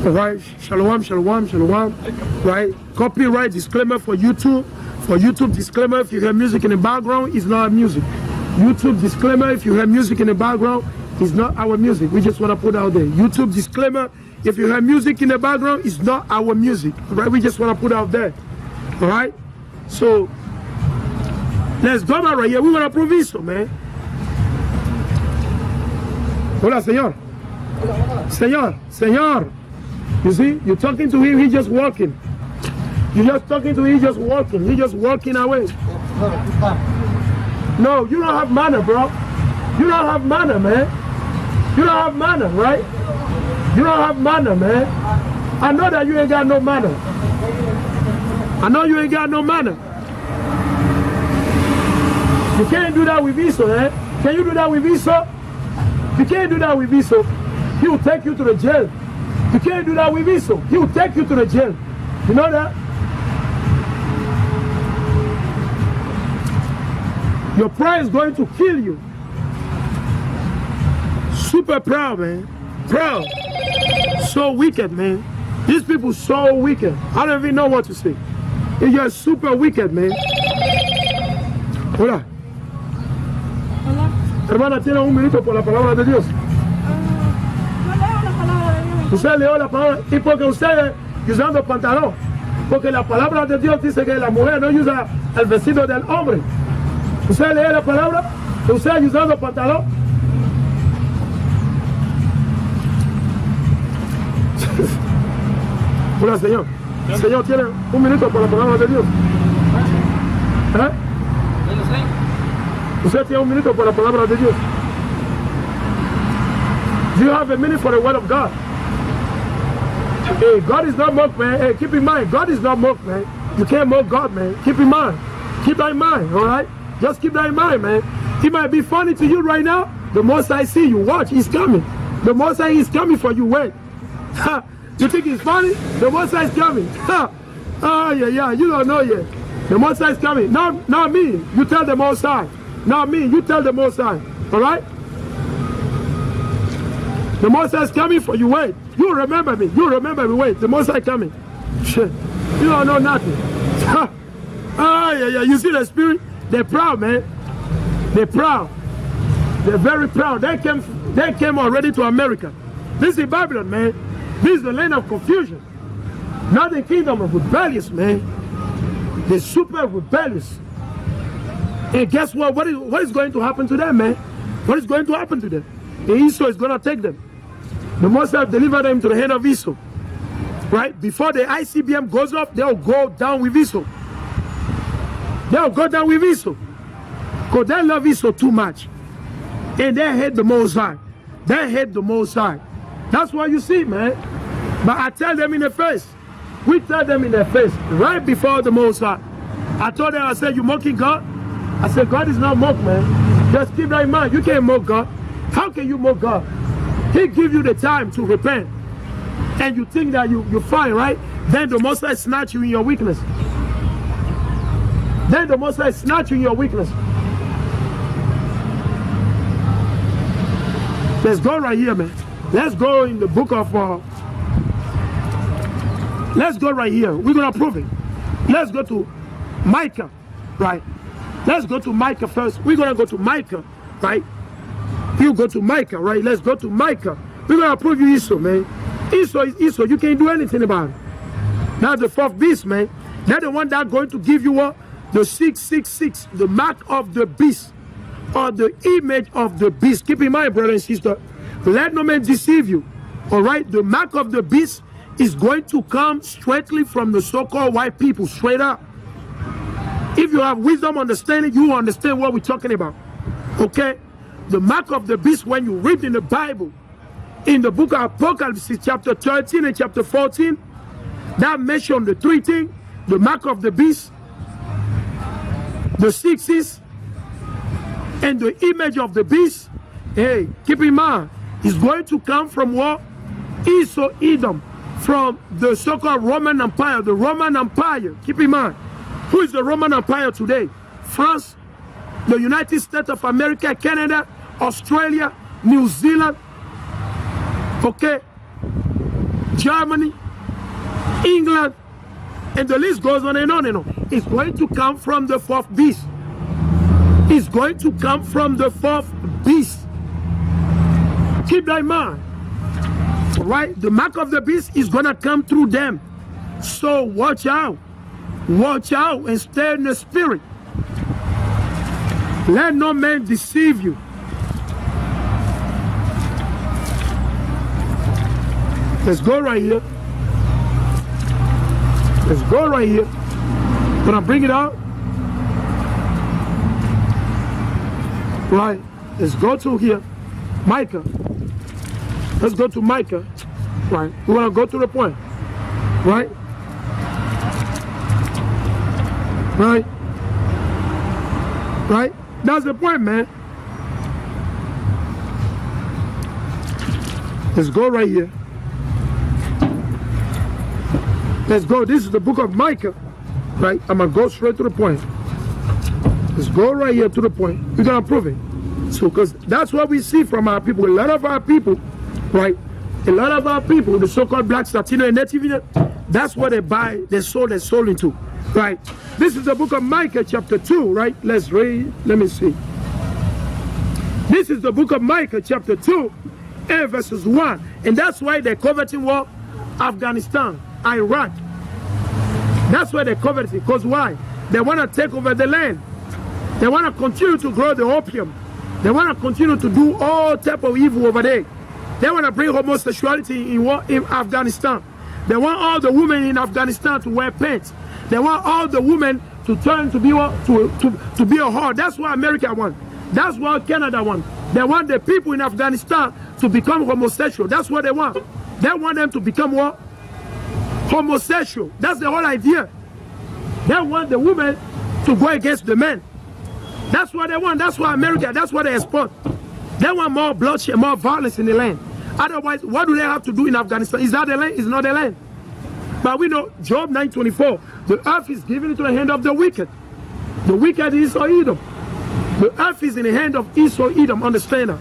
Right? Shalom, shalom, shalom. Right? Copyright disclaimer for YouTube. For YouTube disclaimer, if you hear music in the background, it's not music. YouTube disclaimer, if you hear music in the background, it's not our music. We just want to put out there. YouTube disclaimer, if you hear music in the background, it's not our music. Right? We just want to put out there. All right? So, let's go back right here. We want to prove this, man. Hola, Señor. Señor, Señor. You see, you're talking to him, he's just walking. You're just talking to him, he's just walking. He's just walking away. No, you don't have manner, bro. You don't have manner, man. You don't have manner, right? You don't have manner, man. I know that you ain't got no manner. I know you ain't got no manner. You can't do that with Esau, eh? Can you do that with Esau? You can't do that with Esau. He will take you to the jail. You can't do that with Esau. He will take you to the jail. You know that? Your pride is going to kill you. Super proud, man. Proud. So wicked, man. These people so wicked. I don't even know what to say. They're just super wicked, man. Hola. Hola. Hermana, tiene un minuto por la palabra de Dios. Yo leo la palabra de Dios. Usted leo la palabra y porque usted usando pantalón. Porque la palabra de Dios dice que la mujer no usa el vestido del hombre. Usted lee la palabra, usted usando pantalón. Hola, Señor. Señor, tiene un minuto por la palabra de Dios. ¿Eh? Usted tiene un minuto por la palabra de Dios. Do you have a minute for the word of God? Hey, God is not mocked, man. Hey, keep in mind, God is not mocked, man. You can't mock God, man. Keep in mind. Keep that in mind, all right? Just keep that in mind, man. It might be funny to you right now. The most I see you, watch, he's coming. The most I is coming for you, wait. You think it's funny? The most I is coming. Oh, yeah, you don't know yet. The most I is coming. Not me. You tell the most high. Not me. You tell the most high. All right? The most high is coming for you, wait. You remember me. You remember me, wait. The most high coming. Shit. You don't know nothing. Oh, yeah. You see the spirit? They're proud, man. They're proud. They're very proud. They came already to America. This is Babylon, man. This is the land of confusion. Not the kingdom of rebellious, man. They're super rebellious. And guess what? What is going to happen to them, man? What is going to happen to them? And Esau is going to take them. The Most High deliver them to the hand of Esau. Right? Before the ICBM goes up, they'll go down with Esau. They'll go down with Esau. Because they love Esau too much. And they hate the Most High. They hate the Most High. That's what you see, man. But I tell them in the face. We tell them in the face. Right before the Most High. I told them, I said, you mocking God? I said, God is not mocked, man. Just keep that in mind. You can't mock God. How can you mock God? He give you the time to repent. And you think that you're fine, right? Then the Most High snatch you in your weakness. Then the Most High snatch you in your weakness. Let's go right here, man. Let's go in the book of, let's go right here. We're going to prove it. Let's go to Micah, right? Let's go to Micah first. We're going to go to Micah, right? You go to Micah, right? Let's go to Micah. We're going to prove you Esau, man. Esau is Esau. You can't do anything about it. Now the fourth beast, man. They're the one that's going to give you what? The 666, the mark of the beast, or the image of the beast. Keep in mind, brother and sister, let no man deceive you. All right? The mark of the beast is going to come straightly from the so-called white people, straight up. If you have wisdom, understanding, you understand what we're talking about. Okay? The mark of the beast, when you read in the Bible, in the book of Apocalypse, chapter 13 and chapter 14, that mention the three things: the mark of the beast, the sixes, and the image of the beast. Hey, keep in mind, it's going to come from what? Esau, Edom, from the so-called Roman Empire, the Roman Empire. Keep in mind, who is the Roman Empire today? France, the United States of America, Canada, Australia, New Zealand. Okay? Germany, England, and the list goes on and on and on. It's going to come from the fourth beast. It's going to come from the fourth beast. Keep that in mind. Right? The mark of the beast is going to come through them. So watch out. Watch out and stay in the spirit. Let no man deceive you. Let's go right here. Let's go right here. When I bring it out. Right. Let's go to here. Micah. Let's go to Micah. Right. We want to go to the point. Right. Right. Right. That's the point, man. Let's go right here. Let's go. This is the book of Micah. Right? I'm going to go straight to the point. Let's go right here to the point. We're going to prove it. So, because that's what we see from our people. A lot of our people, right? A lot of our people, the so-called blacks, Latina, and Native, that's what they buy, they sold their soul into. Right? This is the book of Micah, chapter 2, right? Let's read. Let me see. This is the book of Micah, chapter 2, and verses 1. And that's why they're coveting what? Afghanistan, Iraq. That's why they're coveting. Because why? They want to take over the land. They want to continue to grow the opium. They want to continue to do all type of evil over there. They want to bring homosexuality in Afghanistan. They want all the women in Afghanistan to wear pants. They want all the women to turn to be to be a whore. That's what America wants. That's what Canada wants. They want the people in Afghanistan to become homosexual. That's what they want. They want them to become what? Homosexual. That's the whole idea. They want the women to go against the men. That's what they want. That's what America, that's what they export. They want more bloodshed, more violence in the land. Otherwise, what do they have to do in Afghanistan? Is that the land? It's not the land. But we know, Job 9:24, the earth is given into the hand of the wicked. The wicked is Esau Edom. The earth is in the hand of Esau Edom, understand that?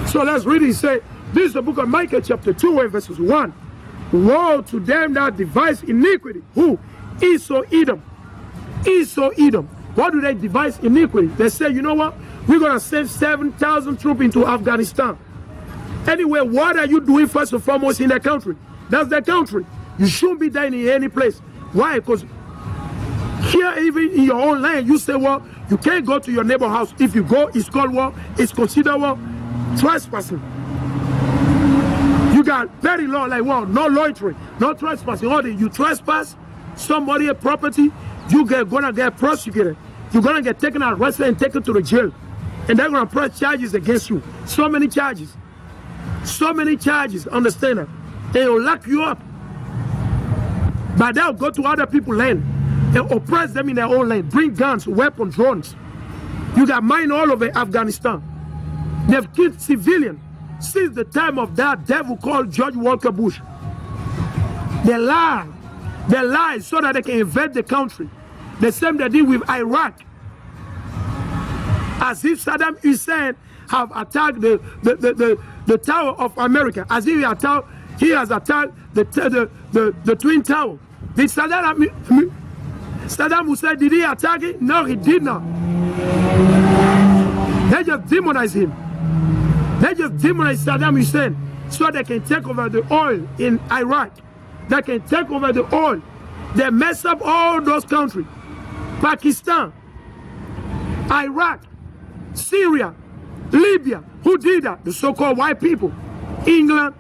So let's read it. It says, this is the book of Micah chapter 2 and verses 1. Woe to them that devise iniquity. Who? Esau Edom. Esau Edom. What do they devise iniquity? They say, you know what? We're going to send 7,000 troops into Afghanistan. Anyway, what are you doing first and foremost in that country? That's the country. You shouldn't be there in any place. Why? Because here, even in your own land, you say, well, you can't go to your neighbor's house. If you go, it's called what? It's considered what? Trespassing. You got petty law like what? No loitering, no trespassing. All you trespass somebody's property, gonna get prosecuted. You're gonna get taken arrested and taken to the jail. And they're gonna press charges against you. So many charges. So many charges, understand that? They'll lock you up. But they'll go to other people's land and oppress them in their own land. Bring guns, weapons, drones. You got mine all over Afghanistan. They've killed civilians since the time of that devil called George Walker Bush. They lie. They lie so that they can invade the country. The same they did with Iraq. As if Saddam Hussein have attacked the Tower of America. As if he has attacked the Twin Tower. Did Saddam Hussein, did he attack it? No, he did not. They just demonized him. They just demonized Saddam Hussein so they can take over the oil in Iraq. They can take over the oil. They mess up all those countries. Pakistan, Iraq, Syria, Libya. Who did that? The so-called white people. England,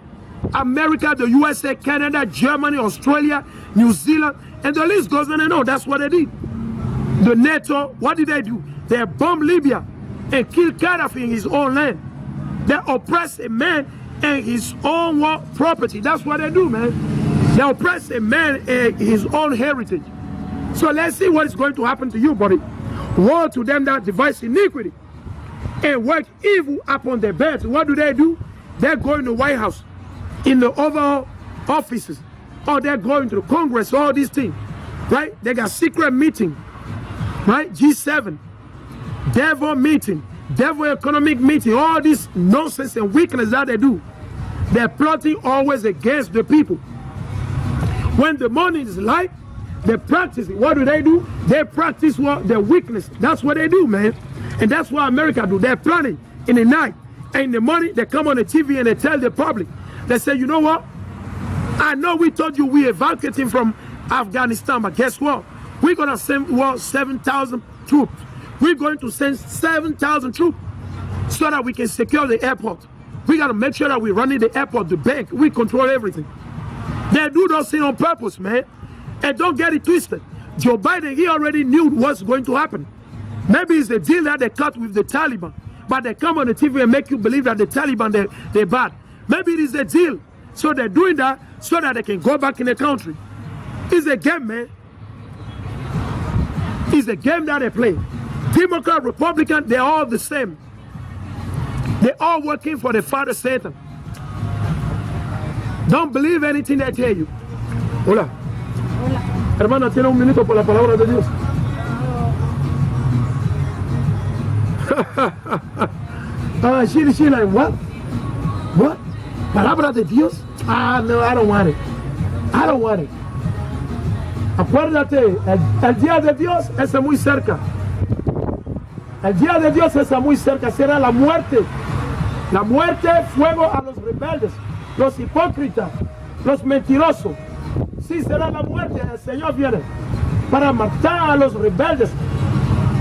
America, the USA, Canada, Germany, Australia, New Zealand, and the list goes on and on. That's what they did. The NATO, what did they do? They bombed Libya and killed Gaddafi in his own land. They oppress a man and his own property. That's what they do, man. They oppress a man and his own heritage. So let's see what is going to happen to you, buddy. Woe to them that devise iniquity and work evil upon their beds. What do? They go in the White House, in the Oval Offices, or they're going to the Congress, all these things, right? They got secret meeting, right? G7, devil meeting, devil economic meeting, all this nonsense and weakness that they do. They're plotting always against the people. When the money is light, they practice it. What do? They practice what their weakness. That's what they do, man. And that's what America do. They're planning in the night. And in the morning, they come on the TV and they tell the public. They say, you know what? I know we told you we evacuating from Afghanistan, but guess what? We're going to send 7,000 troops. We're going to send 7,000 troops so that we can secure the airport. We got to make sure that we're running the airport, the bank. We control everything. They do those things on purpose, man. And don't get it twisted. Joe Biden, he already knew what's going to happen. Maybe it's a deal that they cut with the Taliban. But they come on the TV and make you believe that the Taliban, they're bad. Maybe it is a deal. So they're doing that so that they can go back in the country. It's a game, man. It's a game that they play. Democrat, Republican, they're all the same. They're all working for the father Satan. Don't believe anything they tell you. Hola. Hola. Hermana, tiene un minuto por la palabra de Dios. She like, what? What? Palabra de Dios? No, I don't want it. I don't want it. Acuérdate, el día de Dios es muy cerca. El día de Dios es muy cerca. Será la muerte. La muerte, fuego a los rebeldes, los hipócritas, los mentirosos. Sí, será la muerte. El Señor viene para matar a los rebeldes.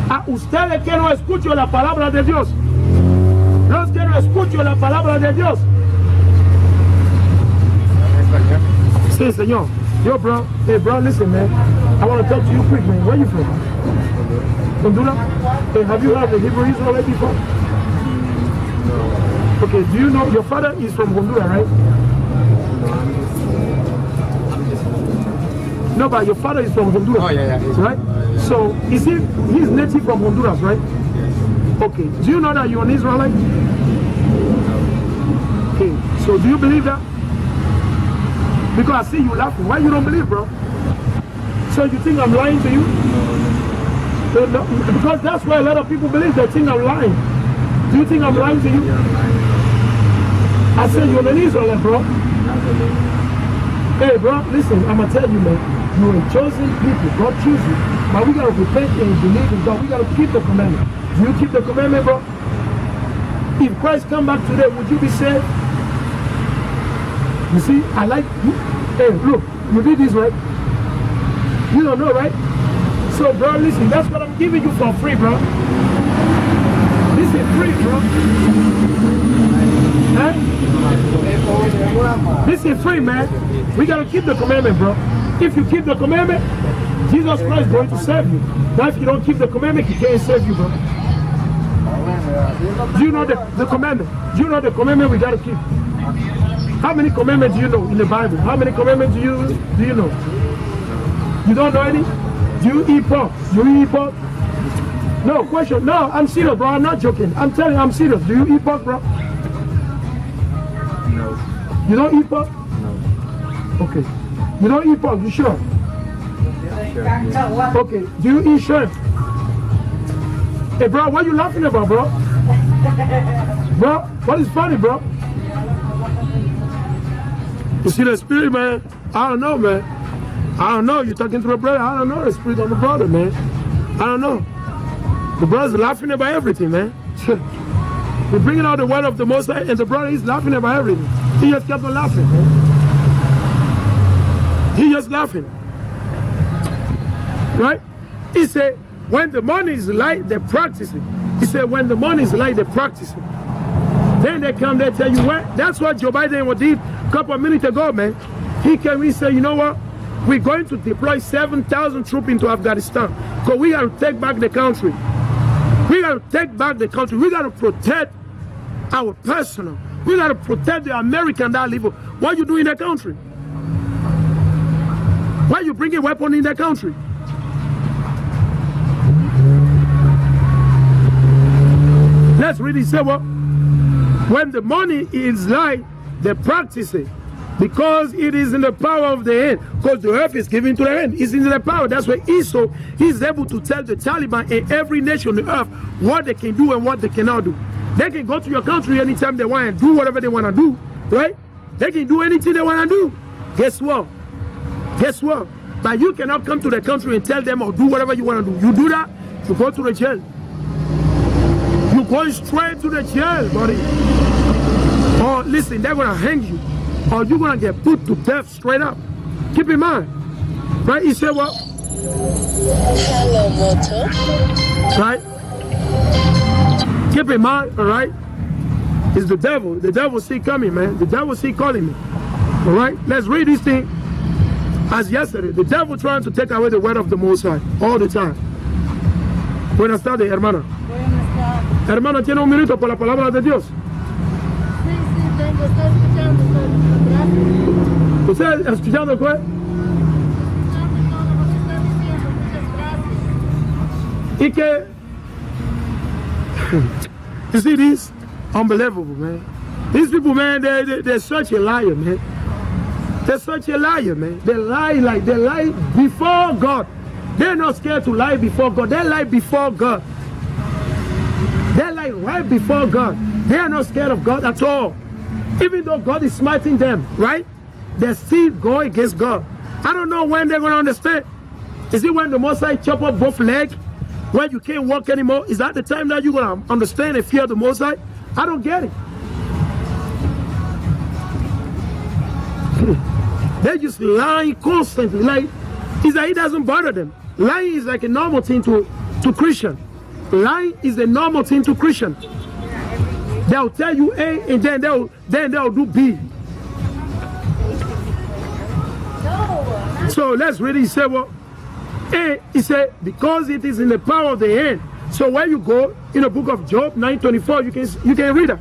A ustedes que no escuchan la palabra de Dios. Los que no escuchan la palabra de Dios. Sí, Señor. Yo, bro. Hey, bro, listen, man. I want to talk to you quick, man. Where you from? Honduras? Hey, have you heard of the Hebrew Israelite before? Okay, do you know your father is from Honduras, right? No, but your father is from Honduras. Oh, yeah. Right? So, he's native from Honduras, right? Okay. Do you know that you're an Israelite? Okay. So, do you believe that? Because I see you laughing. Why you don't believe, bro? So, you think I'm lying to you? No, because that's why a lot of people believe. They think I'm lying. Do you think I'm lying to you? I said you're an Israelite, bro. Hey, bro, listen, I'm going to tell you, man. You're a chosen people. God choose you. But we got to repent and believe in God. We got to keep the commandment. Do you keep the commandment, bro? If Christ come back today, would you be saved? You see, I like you. Hey, look, you did this, right? You don't know, right? So, bro, listen, that's what I'm giving you for free, bro. This is free, bro. Huh? This is free, man. We got to keep the commandment, bro. If you keep the commandment, Jesus Christ is going to save you. Now, if you don't keep the commandment, he can't save you, bro. Do you know the commandment? Do you know the commandment we got to keep? How many commandments do you know in the Bible? How many commandments do you know? You don't know any? Do you eat pork? Do you eat pork? No, question. No, I'm serious, bro. I'm not joking. I'm telling you, I'm serious. Do you eat pork, bro? No. You don't eat pork? No. Okay. You don't eat pork, you sure? Sure, yeah. Okay. Do you eat shrimp? Hey, bro, what are you laughing about, bro? Bro, what is funny, bro? You see the spirit, man? I don't know, man. I don't know. You're talking to a brother. I don't know the spirit of the brother, man. I don't know. The brother's laughing about everything, man. We're bringing out the word of the Most High, and the brother is laughing about everything. He just kept on laughing, man. He just laughing. Right? He said, when the money is light, they practice it. He said, when the money is light, they practice it. Then they come, they tell you what? That's what Joe Biden did a couple of minutes ago, man. He came, he said, you know what? We're going to deploy 7,000 troops into Afghanistan because we got to take back the country. We got to take back the country. We got to protect our personal. We got to protect the American that live. What you do in that country? Why you bring a weapon in that country? Let's really say what? When the money is light, they practice it. Because it is in the power of the hand. Because the earth is given to the hand. It's in the power. That's why Esau, he's able to tell the Taliban and every nation on the earth what they can do and what they cannot do. They can go to your country anytime they want and do whatever they want to do, right? They can do anything they want to do. Guess what? Guess what? But you cannot come to the country and tell them or do whatever you want to do. You do that, you go to the jail. You're going straight to the jail, buddy. Or listen, they're going to hang you. Or you're going to get put to death straight up. Keep in mind. Right? He said what? Hello, motor. Right? Keep in mind, all right? It's the devil. The devil see coming, man. The devil see calling me. All right? Let's read this thing as yesterday. The devil trying to take away the word of the Most High all the time. Buenas tardes, hermana. Buenas tardes. Hermana, ¿tiene un minuto por la palabra de Dios? Sí, tengo, estoy escuchando, gracias. ¿Usted escuchando qué? Escuchando todo lo que está diciendo, muchas gracias. Y que... You see this? Unbelievable, man. These people, man, they're such a liar, man. They're such a liar, man. They lie before God. They're not scared to lie before God. They lie before God. They lie right before God. They are not scared of God at all. Even though God is smiting them, right? They still go against God. I don't know when they're going to understand. Is it when the Most High chop up both legs? When you can't walk anymore? Is that the time that you're going to understand and fear the Most High? I don't get it. They're just lying constantly. Like, it's like it doesn't bother them. Lying is like a normal thing to Christian. Lying is a normal thing to Christian. They'll tell you A and then they'll do B. So let's read it. He said, well, A, he said, because it is in the power of the hand. So when you go in the book of Job 9:24, you can read it.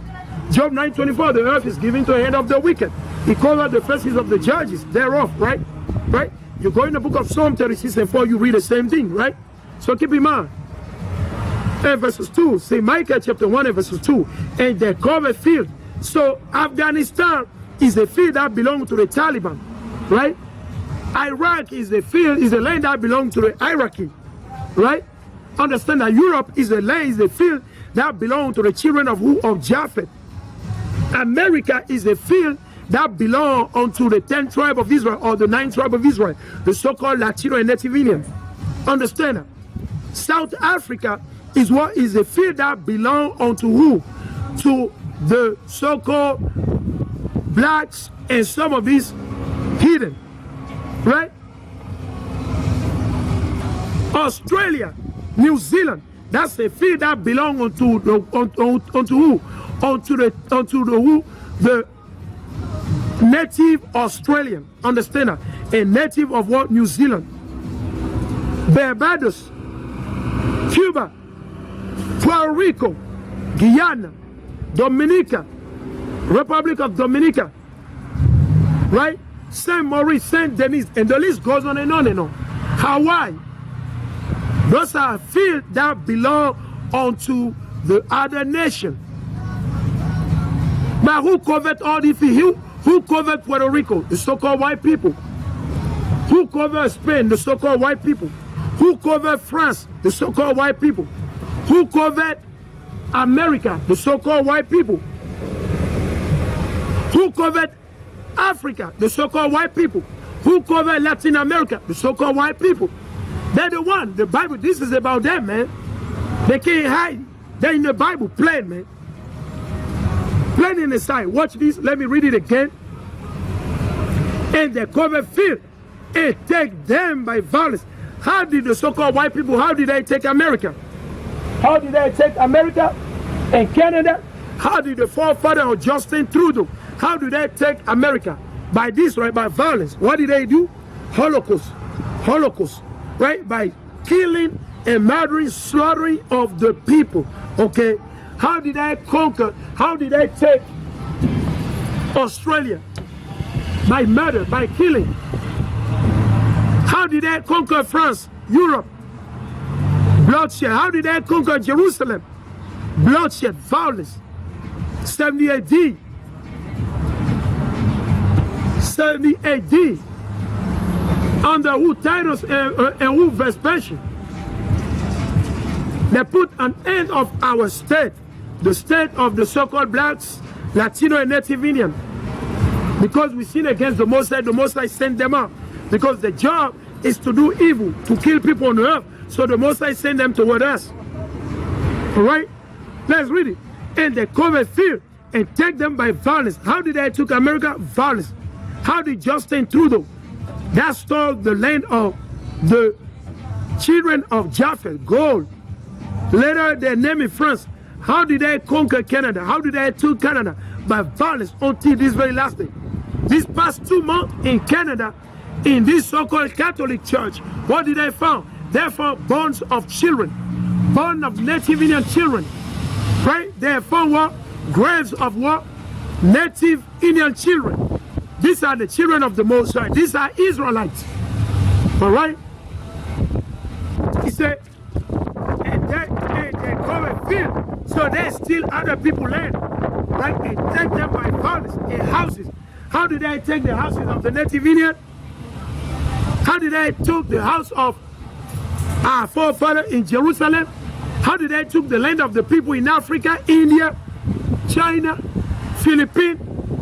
Job 9:24, the earth is given to the hand of the wicked. He called out the faces of the judges thereof, right? Right? You go in the book of Psalm 36:4, you read the same thing, right? So keep in mind. And verses 2, say Micah chapter 1 and verses 2, and the covered field. So Afghanistan is a field that belongs to the Taliban, right? Iraq is the field, is the land that belongs to the Iraqi, right? Understand that Europe is the land, is the field that belongs to the children of who? Of Japheth. America is the field that belongs unto the 10th tribe of Israel or the 9th tribe of Israel, the so-called Latino and Native Indians. Understand that? South Africa is what is the field that belongs unto who? To the so-called blacks and some of these hidden, right? Australia, New Zealand, that's a field that belongs unto who? Unto the who? The native Australian. Understand that? A native of what? New Zealand. Barbados, Cuba, Puerto Rico, Guyana, Dominica, Republic of Dominica, right? Saint Maurice, Saint Denis, and the list goes on and on and on. Hawaii. Those are fields that belong unto the other nation. But who covered all the fields? Who covered Puerto Rico? The so-called white people. Who covered Spain? The so-called white people. Who covered France? The so-called white people. Who covered America? The so-called white people. Who covered Africa? The so-called white people. Who covered Latin America? The so-called white people. They're the one. The Bible, this is about them, man. They can't hide. They're in the Bible, plain, man. Plain in the side. Watch this. Let me read it again. And they covered field and take them by violence. How did the so-called white people, how did they take America? How did they take America and Canada? How did the forefather of Justin Trudeau, how did they take America? By this, right? By violence. What did they do? Holocaust. Holocaust. Right? By killing and murdering, slaughtering of the people. Okay? How did they conquer? How did they take Australia? By murder, by killing. How did they conquer France, Europe? Bloodshed. How did they conquer Jerusalem? Bloodshed, violence. 70 AD. 70 AD. Under who? Titus and who? Vespasian. They put an end of our state. The state of the so-called blacks, Latino and Native Indian. Because we sin against the Most High sent them out. Because the job is to do evil, to kill people on the earth. So the Most High sent them toward us. All right? Let's read it. And they covered fear and take them by violence. How did they take America? Violence. How did Justin Trudeau that stole the land of the children of Japheth, gold? Later they named it France. How did they conquer Canada? How did they take Canada? By violence until this very last day. This past 2 months in Canada, in this so-called Catholic church, what did they find? They found bones of children, bones of Native Indian children, right? They found what? Graves of what? Native Indian children. These are the children of the Most High. These are Israelites, all right? He said, and they cover field, so they steal other people's land, right? And take them by violence in houses. How did they take the houses of the Native Indian? How did they take the house of our forefather in Jerusalem? How did they take the land of the people in Africa, India, China, Philippines,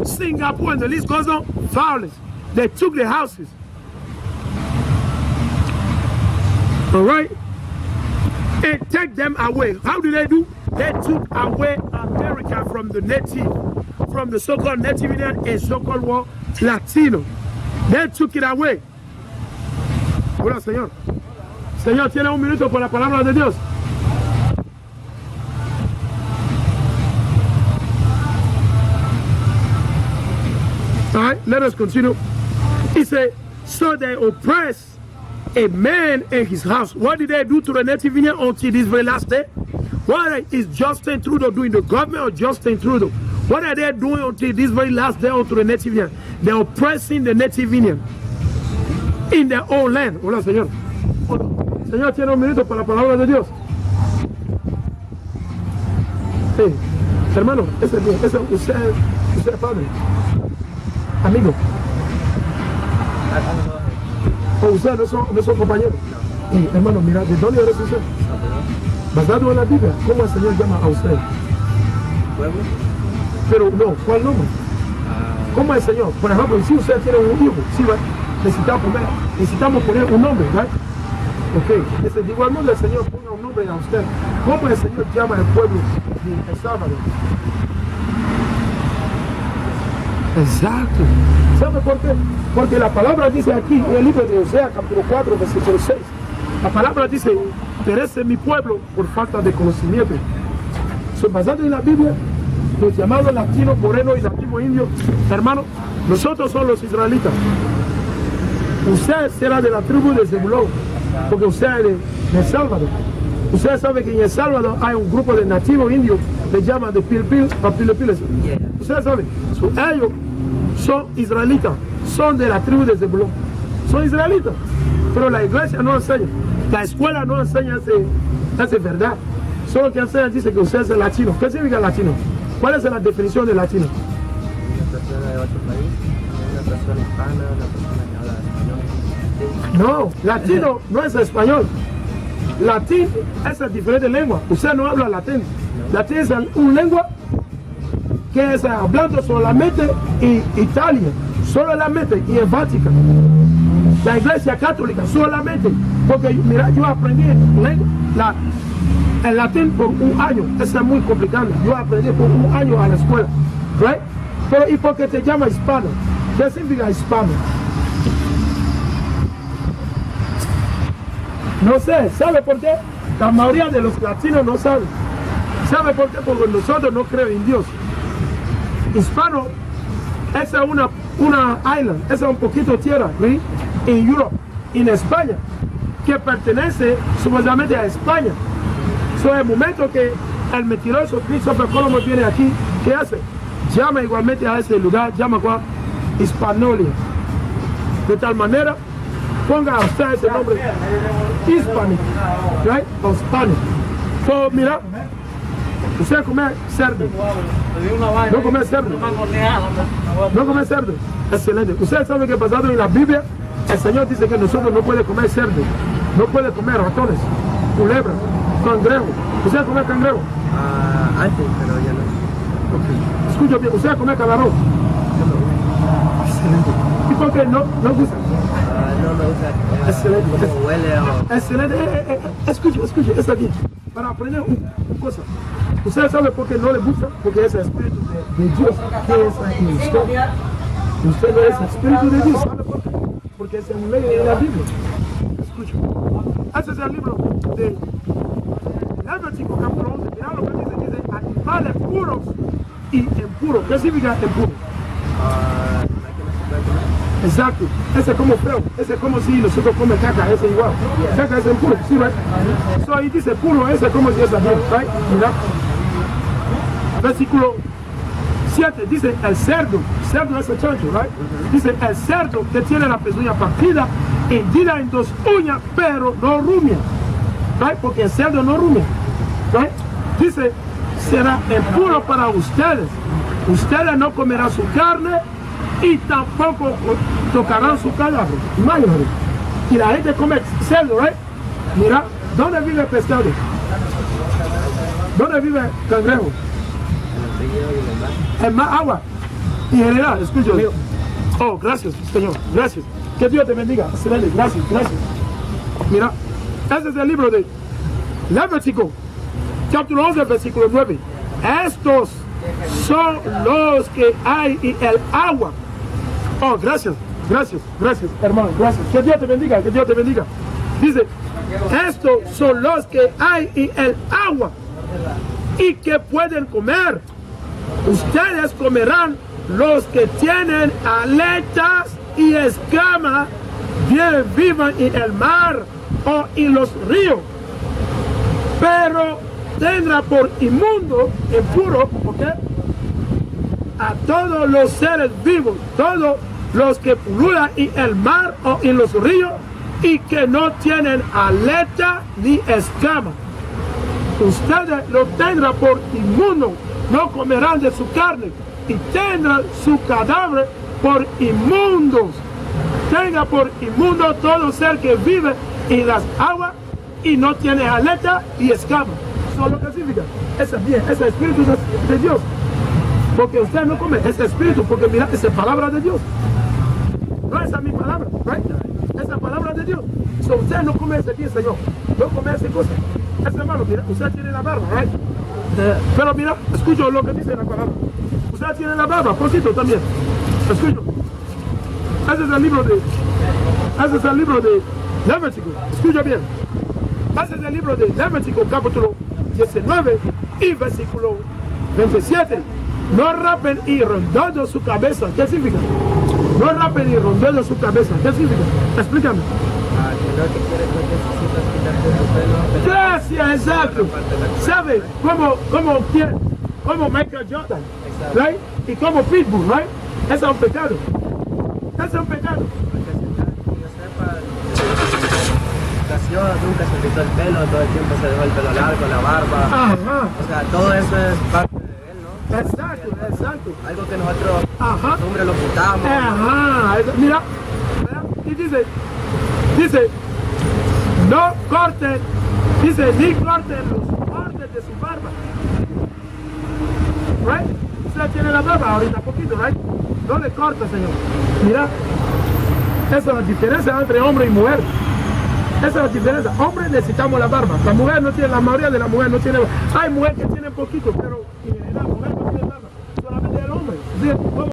Singapore, and the list goes on? Violence. They took the houses. All right? And take them away. How did they do? They took away America from the native, from the so-called Native Indian and so-called what? Latino. They took it away. Hola, Señor. Señor, tiene un minuto por la palabra de Dios. All right, let us continue. He said, so they oppressed a man in his house. What did they do to the Native Indian until this very last day? What is Justin Trudeau doing, the government or Justin Trudeau? What are they doing until this very last day unto the Native Indian? They're oppressing the Native Indian in their own land. Hola, Señor. Hola. Señor, tiene un minuto para la palabra de Dios. Sí. Hermano, ese usted es padre. Amigo. O usted no son compañeros. Sí, hermano, mira, ¿de dónde eres usted? Basado en la Biblia, ¿cómo el Señor llama a usted? Pueblo. Pero no, ¿cuál nombre? ¿Cómo el Señor? Por ejemplo, si usted tiene un hijo, ¿sí, va? Necesitamos poner un nombre, ¿right? Ok, de igual modo el Señor ponga un nombre a usted. ¿Cómo el Señor llama al pueblo de El Salvador? Exacto. ¿Sabe por qué? Porque la palabra dice aquí en el libro de Oseas, capítulo 4, versículo 6. La palabra dice, perece mi pueblo por falta de conocimiento. Basado en la Biblia, los llamados latinos, morenos y latinos indios, hermanos, nosotros somos los israelitas. Usted será de la tribu de Zebulón, porque usted es de El Salvador. Usted sabe que en El Salvador hay un grupo de nativos indios que llaman de Pilpiles. Usted sabe, ellos son israelitas, son de la tribu de Zebulón. Son israelitas, pero la iglesia no enseña, la escuela no enseña esa verdad. Solo que enseña dice que usted es latino. ¿Qué significa latino? ¿Cuál es la definición de latino? Una persona de otro país, una persona hispana, una persona que habla español. No, latino no es español. Latín es diferente lengua. Usted no habla latín. Latín es una lengua que es hablando solamente en Italia, solamente y en Vaticano. La iglesia católica solamente. Porque mira, yo aprendí el latín por un año. Eso es muy complicado. Yo aprendí por un año a la escuela. Right? Pero ¿y por qué te llama hispano? ¿Qué significa hispano? No sé, ¿sabe por qué? La mayoría de los latinos no saben. ¿Sabe por qué? Porque nosotros no creemos en Dios. Hispano, esa es una island, esa es un poquito tierra, ¿sí? En Europa, en España, que pertenece supuestamente a España. So, el momento que el mentiroso Christopher Columbus viene aquí, ¿qué hace? Llama igualmente a ese lugar, llama ¿cuál? Hispanolia. De tal manera, ponga a usted ese nombre, Hispanic, right? O Spanish. So, mira, usted come cerdo. No come cerdo. No come cerdo. Excelente. Usted sabe que basado en la Biblia, el Señor dice que nosotros no podemos comer cerdo, no puede comer ratones, culebras, cangrejo. ¿Usted come cangrejo? Antes, pero ya no. Okay. Escucha bien, ¿usted come camarón? Excelente. ¿Y por qué no gusta? No me gusta Excelente. cómo huele o... Excelente. Escuche, está bien. Para aprender una cosa. ¿Usted sabe por qué no le gusta? Porque es el Espíritu de Dios que es en usted. Usted no es el Espíritu de Dios. ¿Sabe por qué? Porque es en ley de la Biblia. Escucha. Ese es el libro de Levítico, capítulo 11. Mira lo que dice animales puros y impuros. ¿Qué significa impuro? Exacto. Ese es como feo. Ese es como si nosotros comemos caca. Ese es igual. Caca es impuro. ¿Sí, right? So ahí dice puro. Ese es como si es bien. Right? Mira. Versículo 7 dice el cerdo es el chancho, right? Dice el cerdo que tiene la pezuña partida, hendida en dos uñas, pero no rumia, right? Porque el cerdo no rumia, right? Dice será impuro para ustedes. Ustedes no comerán su carne y tampoco tocarán su cadáver. Imagínate. Y la gente come cerdo, right? Mira, ¿dónde vive el pescado? ¿Dónde vive el cangrejo? En más agua. En general, escucho. Oh, gracias, Señor. Gracias. Que Dios te bendiga. Excelente. Gracias. Mira, ese es el libro de Levítico, capítulo 11, versículo 9. Estos son los que hay en el agua. Oh, gracias, hermano. Gracias. Que Dios te bendiga. Dice, estos son los que hay en el agua y que pueden comer. Ustedes comerán los que tienen aletas y escamas, bien vivan en el mar o en los ríos. Pero tendrá por inmundo, impuro, ¿ok?, a todos los seres vivos, todos los que pululan en el mar o en los ríos y que no tienen aleta ni escama. Ustedes lo tendrán por inmundo, no comerán de su carne y tendrán su cadáver por inmundos. Tenga por inmundo todo ser que vive en las aguas y no tiene aleta y escama. Eso es lo que significa. Ese es bien, ese es el Espíritu de Dios. Porque usted no come ese Espíritu, porque mira, esa es palabra de Dios. No esa es mi palabra, right? Esa es palabra de Dios. So, usted no come ese bien, Señor. No come esa cosa. Ese hermano, mira, usted tiene la barba, right? Pero mira, escucho lo que dice la palabra. Usted tiene la barba, poquito también. Escucho. Ese es el libro de Levítico. Escucha bien. Ese es el libro de Levítico, capítulo 19 y versículo 27. No rapen y rondando su cabeza. ¿Qué significa? No rapen y rondando su cabeza. ¿Qué significa? Explícame. Que no te quieres, no necesitas quitarte tu pelo. Gracias, exacto. ¿Sabe cómo Michael Jordan, right? Y como Pitbull, right? Ese es un pecado. Ese es un pecado. Que yo sepa, nunca se quitó el pelo, todo el tiempo se dejó el pelo largo, la barba. Ajá. O sea, todo eso es parte de él, ¿no? Exacto. Algo que nosotros, hombres, lo quitamos. Ajá. Mira. Y dice, no corten, ni corten los bordes de su barba. Right? Usted tiene la barba ahorita poquito, right? No le corta, Señor. Mira, esa es la diferencia entre hombre y mujer. Esa es la diferencia. Hombres necesitamos la barba. La mujer no tiene, la mayoría de la mujer no tiene barba. Hay mujeres que tienen poquito, pero en general la mujer no tiene barba. Solamente el hombre. ¿Sí?